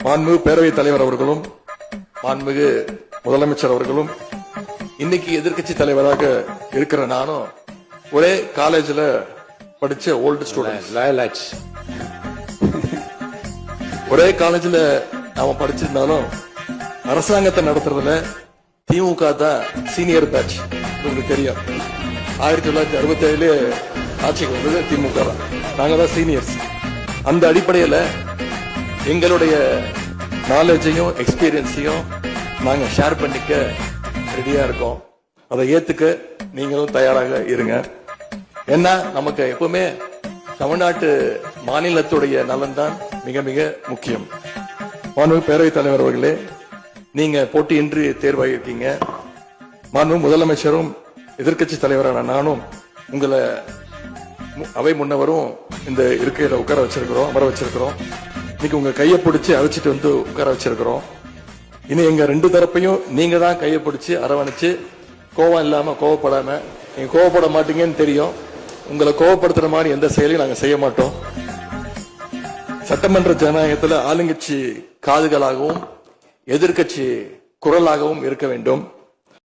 மாண்புமிகு பேரவைத் தலைவர் அவர்களும் மாண்புமிகு முதலமைச்சர் அவர்களும் இன்னைக்கு எதிர்க்கட்சி தலைவராக இருக்கிற நானும் ஒரே காலேஜ்ல படிச்ச ஓல்டு ஸ்டூடெண்ட். ஒரே காலேஜ்ல நாம படிச்சிருந்தாலும் அரசாங்கத்தை நடத்துறதுல திமுக தான் சீனியர் பேட்ச். உங்களுக்கு தெரியும், 1967 ஆட்சிக்கு வந்தது திமுக தான். நாங்க தான் சீனியர்ஸ். அந்த அடிப்படையில எங்களுடைய நாலேஜையும் எக்ஸ்பீரியன்ஸையும் நாங்க ஷேர் பண்ணிக்க ரெடியா இருக்கோம். அதை ஏத்துக்க நீங்களும் தயாராக இருங்க. ஏன்னா நமக்கு எப்பவுமே தமிழ்நாட்டு மாநிலத்துடைய நலன் தான் மிக மிக முக்கியம். மாண்புமிகு பேரவைத் தலைவர் அவர்களே, நீங்க போட்டியின்றி தேர்வாகிருக்கீங்க. மாண்புமிகு முதலமைச்சரும் எதிர்க்கட்சி தலைவரான நானும் உங்களை அவை முன்னவரும் இந்த இருக்கையில உட்கார வச்சிருக்கிறோம், அமர வச்சிருக்கிறோம். இன்னைக்கு உங்க கையை பிடிச்சி அழைச்சிட்டு வந்து உட்கார வச்சிருக்கிறோம். இனி எங்க ரெண்டு தரப்பையும் நீங்க தான் கையை பிடிச்சி அரவணைச்சு கோவம் இல்லாம கோவப்படாம, நீங்க கோவப்பட மாட்டீங்கன்னு தெரியும். உங்களை கோவப்படுத்துற மாதிரி எந்த செயலையும் நாங்க செய்ய மாட்டோம். சட்டமன்ற ஜனநாயகத்துல ஆளுங்கட்சி காதுகளாகவும் எதிர்கட்சி குரலாகவும் இருக்க வேண்டும்.